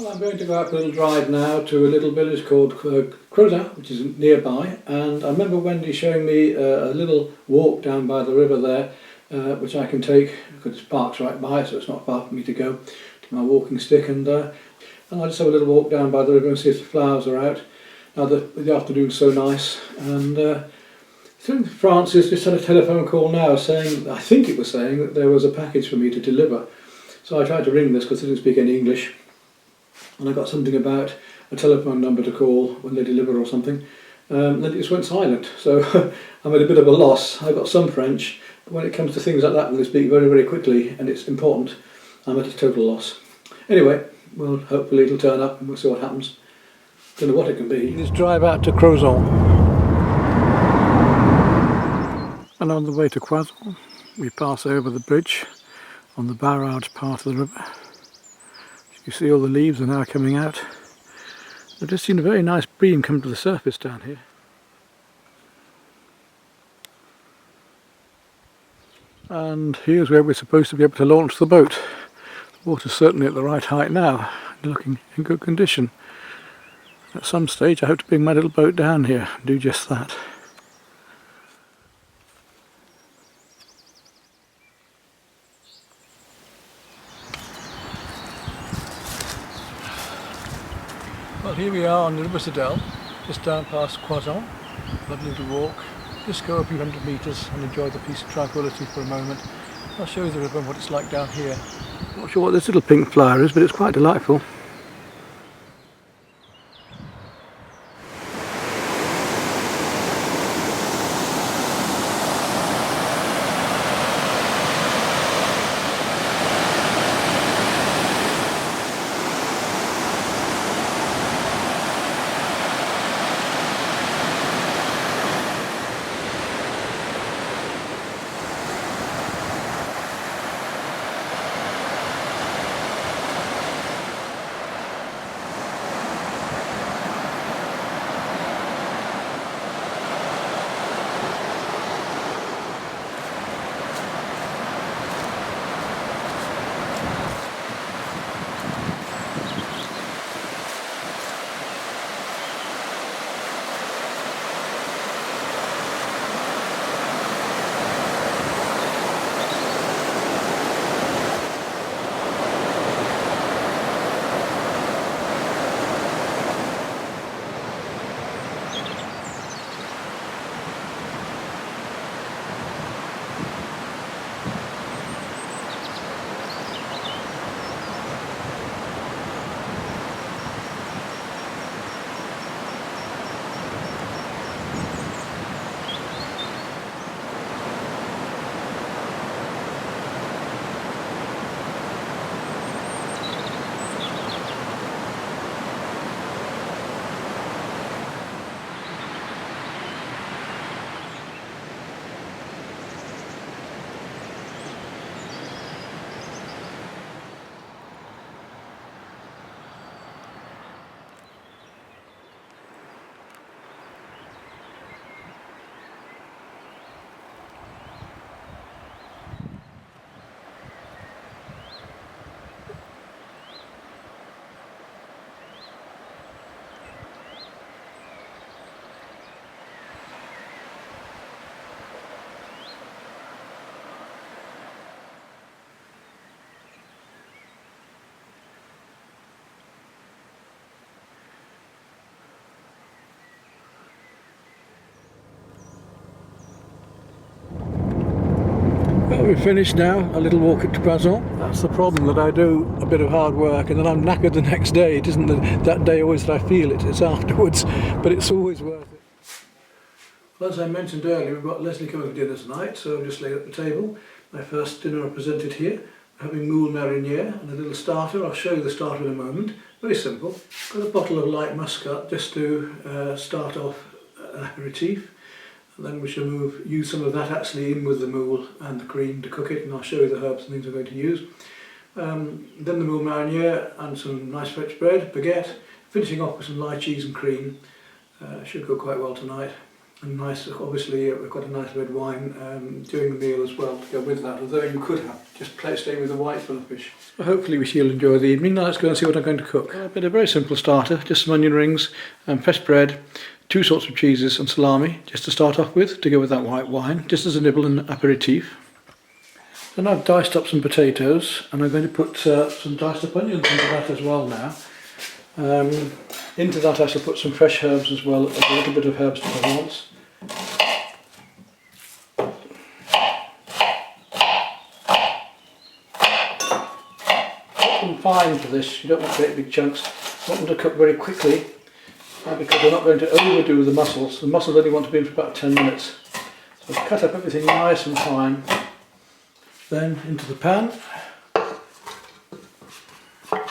I'm going to go out for a little drive now to a little village called Creuse, which is nearby, and I remember Wendy showing me a little walk down by the river there, which I can take, because it's parked right by, so it's not far for me to go to my walking stick, and I'll just have a little walk down by the river and see if the flowers are out. Now the afternoon's so nice, and I think Francis just had a telephone call now saying, I think it was saying, that there was a package for me to deliver. So I tried to ring this because I didn't speak any English, and I got something about a telephone number to call when they deliver or something. Then it just went silent, so I'm at a bit of a loss. I've got some French, but when it comes to things like that, when they speak very, very quickly and it's important, I'm at a total loss. Anyway, well, hopefully it'll turn up and we'll see what happens. Don't know what it can be. Let's drive out to Creuse. And on the way to Creuse, we pass over the bridge on the barrage part of the river. You see all the leaves are now coming out. I've just seen a very nice bream come to the surface down here. And here's where we're supposed to be able to launch the boat. The water's certainly at the right height now, looking in good condition. At some stage I hope to bring my little boat down here and do just that. Well, here we are on the River Citadel, just down past Croissant. Lovely little walk. Just go a few hundred metres and enjoy the peace and tranquility for a moment. I'll show you the river and what it's like down here. Not sure what this little pink flower is, but it's quite delightful. Well, we've finished now, a little walk at Croissant. That's the problem, that I do a bit of hard work and then I'm knackered the next day. It isn't that day always that I feel it, it's afterwards, but it's always worth it. Well, as I mentioned earlier, we've got Leslie coming for dinner tonight, so I've just laid at the table. My first dinner I presented here. We're having Moule mariniere and a little starter. I'll show you the starter in a moment. Very simple. Got a bottle of light muscat just to start off an aperitif. And then we shall use some of that actually in with the moule and the cream to cook it, and I'll show you the herbs and things we're going to use. Then the moule mariniere and some nice French bread, baguette, finishing off with some light cheese and cream. Should go quite well tonight. And nice, obviously we've got a nice red wine during the meal as well to go with that, although you could have just stay with the white for the fish. Well, hopefully we shall enjoy the evening. Now let's go and see what I'm going to cook. I've made a very simple starter, just some onion rings and fresh bread, 2 sorts of cheeses and salami, just to start off with, to go with that white wine, just as a nibble and aperitif. Then I've diced up some potatoes, and I'm going to put some diced up onions into that as well now. Into that I shall put some fresh herbs as well, a little bit of herbs to Provence. Cook them fine for this, you don't want great big chunks. You want them to cook very quickly, because we're not going to overdo the mussels. The mussels only want to be in for about 10 minutes. So cut up everything nice and fine. Then into the pan.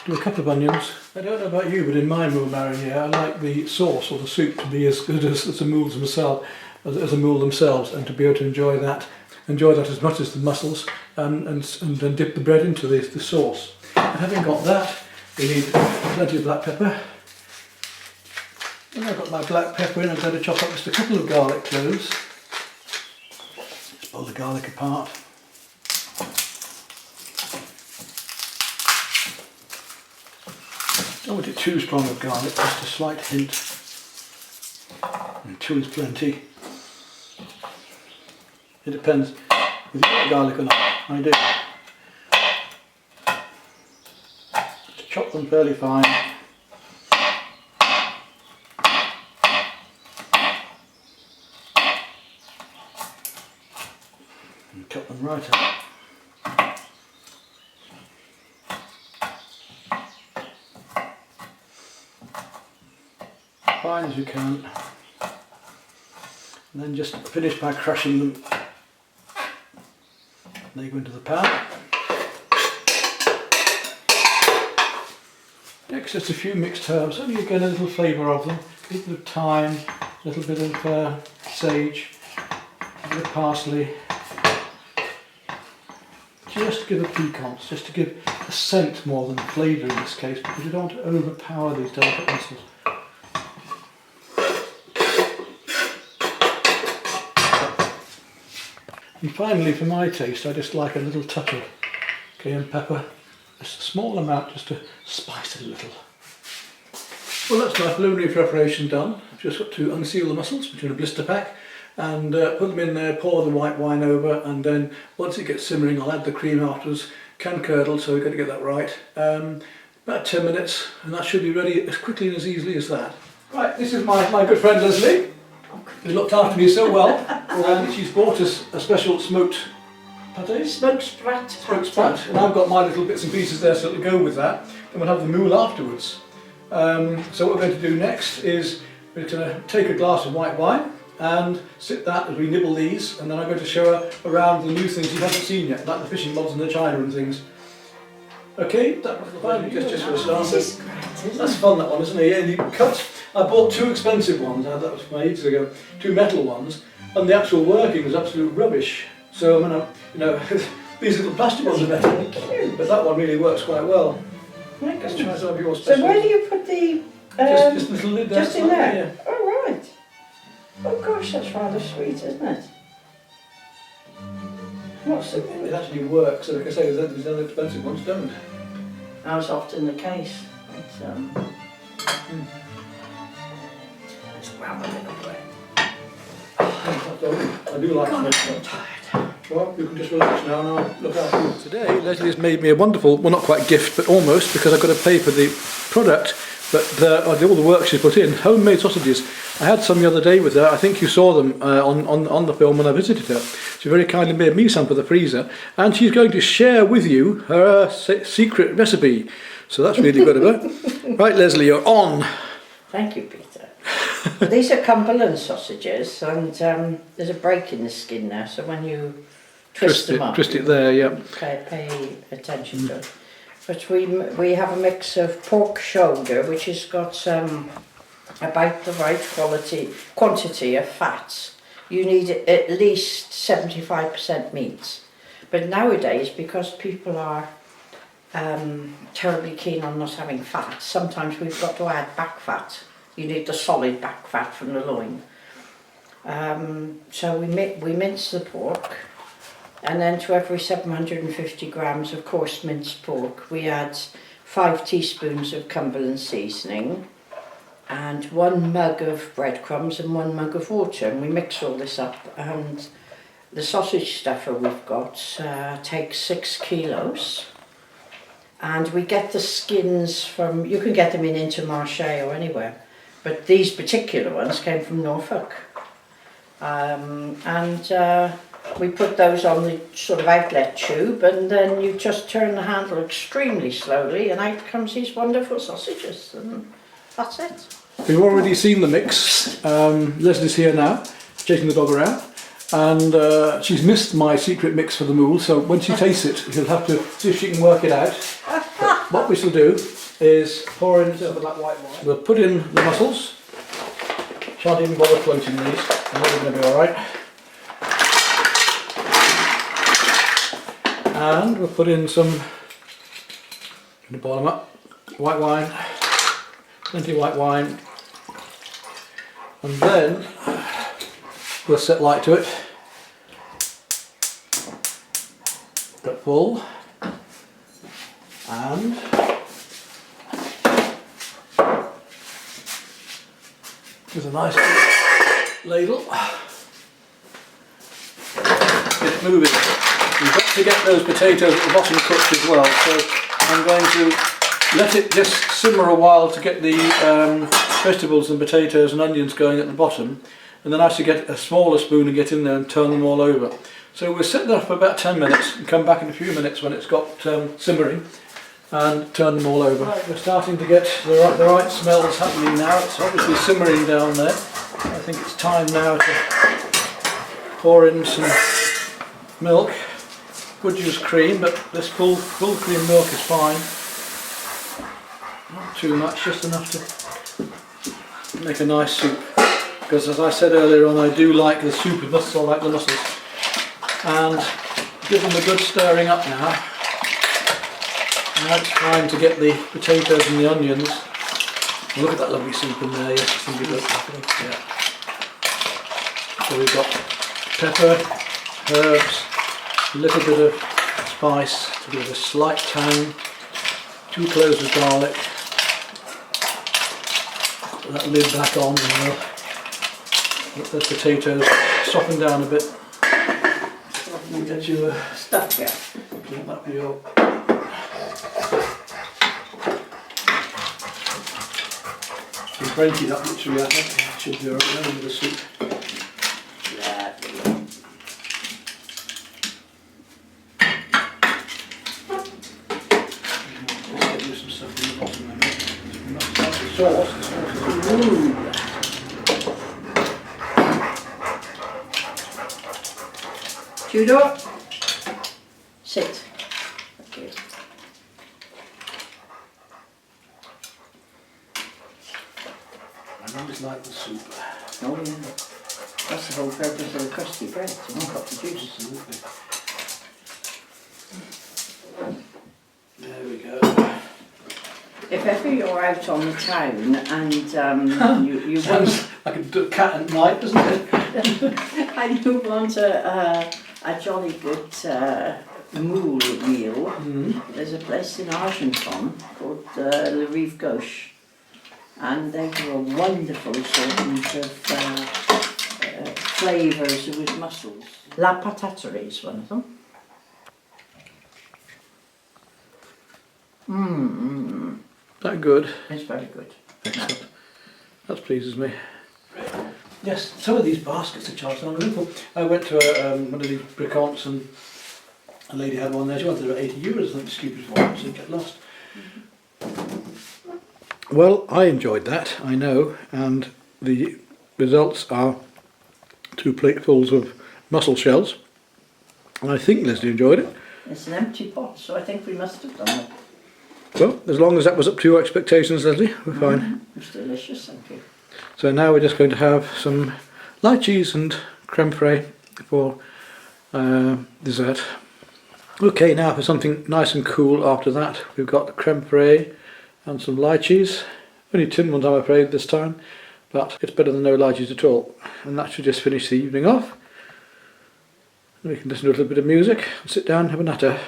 Do a couple of onions. I don't know about you, but in my Moule mariniere I like the sauce or the soup to be as good as the moules themselves, as a moule themselves, and to be able to enjoy that as much as the mussels, and then dip the bread into the sauce. And having got that, we need plenty of black pepper. When I've got my black pepper in, I'm going to chop up just a couple of garlic cloves. Just pull the garlic apart. Don't want it too strong of garlic, just a slight hint. And 2 is plenty. It depends if you like garlic or not. I do. Just chop them fairly fine. And cut them right up. Fine as you can, and then just finish by crushing them. They go into the pan. Next, just a few mixed herbs, only again a little flavour of them. A little bit of thyme, a little bit of sage, a bit of parsley. Just to give a piquance, just to give a scent more than flavour in this case, because you don't want to overpower these delicate mussels. And finally, for my taste, I just like a little touch of cayenne pepper, just a small amount, just to spice it a little. Well, that's my preliminary preparation done. I've just got to unseal the mussels, which are in a blister pack, and put them in there, pour the white wine over, and then once it gets simmering, I'll add the cream afterwards. Can curdle, so we've got to get that right. About 10 minutes, and that should be ready as quickly and as easily as that. Right, this is my good friend Leslie, who looked after me so well, and she's bought us a special smoked pâté. Smoked sprat. Smoked sprat, and I've got my little bits and pieces there so it'll go with that. Then we'll have the moule afterwards. So what we're going to do next is we're going to take a glass of white wine and sit that as we nibble these, and then I'm going to show her around the new things you haven't seen yet, like the fishing rods and the china and things. Okay, that was fine, just for a start. This is great, That's fun, that one, isn't it? Yeah, and you cut. I bought 2 expensive ones, that was from ages ago, 2 metal ones, and the actual working was absolute rubbish. So I'm gonna, these little plastic ones are better, but that one really works quite well. Let's try some of your special. So where do you put the... just a little lid there. Just in there? Yeah. Oh, right. Oh gosh, that's rather sweet, isn't it? What's the... It actually works, so like I say, these other expensive ones don't. That's often the case. It's, let's grab a little bit. I do like God, I'm smoke. tired. Well, you can just relax now and I'll look after you. Today, Leslie has made me a wonderful, well not quite gift, but almost, because I've got to pay for the product, but all the work she's put in, homemade sausages. I had some the other day with her. I think you saw them on the film when I visited her. She very kindly made me some for the freezer, and she's going to share with you her secret recipe. So that's really good of her. Right, Leslie, you're on. Thank you, Peter. These are Cumberland sausages, and there's a break in the skin there, so when you twist them up, twist it there, yeah. Pay attention to it. But we have a mix of pork shoulder, which has got about the right quantity of fats. You need at least 75% meat. But nowadays, because people are terribly keen on not having fat, sometimes we've got to add back fat. You need the solid back fat from the loin. So we mince the pork, and then to every 750 grams of coarse minced pork we add 5 teaspoons of Cumberland seasoning and 1 mug of breadcrumbs and 1 mug of water, and we mix all this up. And the sausage stuffer we've got takes 6 kilos, and we get the skins from, you can get them in Intermarché or anywhere, but these particular ones came from Norfolk. We put those on the sort of outlet tube, and then you just turn the handle extremely slowly and out comes these wonderful sausages, and that's it. We've already seen the mix. Leslie's here now, chasing the dog around, and she's missed my secret mix for the moule, so when she tastes it, she'll have to see if she can work it out. But what we shall do is pour in some of that white wine. We'll put in the mussels. Shan't even bother floating these, I know they're going to be alright. And we'll put in some, going to boil them up, white wine, plenty of white wine, and then we'll set light to it, get full, and with a nice ladle, get it moving. We've got to get those potatoes at the bottom cooked as well, so I'm going to let it just simmer a while to get the vegetables and potatoes and onions going at the bottom, and then I should get a smaller spoon and get in there and turn them all over. So we'll set that for about 10 minutes and come back in a few minutes when it's got simmering and turn them all over. Right, we're starting to get the right smells happening now. It's obviously simmering down there. I think it's time now to pour in some milk. Could use cream, but this full cream milk is fine. Not too much, just enough to make a nice soup. Because as I said earlier on, I do like the soup with mussels, I like the mussels. And give them a good stirring up now. Now it's time to get the potatoes and the onions. Look at that lovely soup in there, yes, it's good. Yeah. So we've got pepper, herbs, a little bit of spice to give a slight tang, 2 cloves of garlic, put that lid back on and we'll let the potatoes soften down a bit. We'll get you stuff here. Clean up your break it up literally, I think. It should be alright with the soup. Tudor, sit. Okay. I always like the soup. Oh yeah, that's the whole purpose of the crusty bread, to knock up the juice. Absolutely. There we go. If ever you're out on the town and you Sounds like a cat at night, doesn't it? and you want a jolly good moule meal, there's a place in Argenton called Le Rive Gauche, and they do a wonderful assortment of flavours with mussels. La Pataterie is one of them. That good? It's very good. Excellent. That pleases me. Yes, some of these baskets are charged unbelievable. I went to one of these bricants and a lady had one there. She wanted about 80 euros, I think, the stupid one, so it got lost. Well, I enjoyed that, I know, and the results are 2 platefuls of mussel shells. And I think Leslie enjoyed it. It's an empty pot, so I think we must have done it. Well, as long as that was up to your expectations, Leslie, we're fine. It's delicious, thank you. So now we're just going to have some lychees and creme fraiche for dessert. Okay, now for something nice and cool after that, we've got the creme fraiche and some lychees. Only tin ones, I'm afraid, this time. but it's better than no lodges at all. And that should just finish the evening off. We can listen to a little bit of music and sit down and have a natter.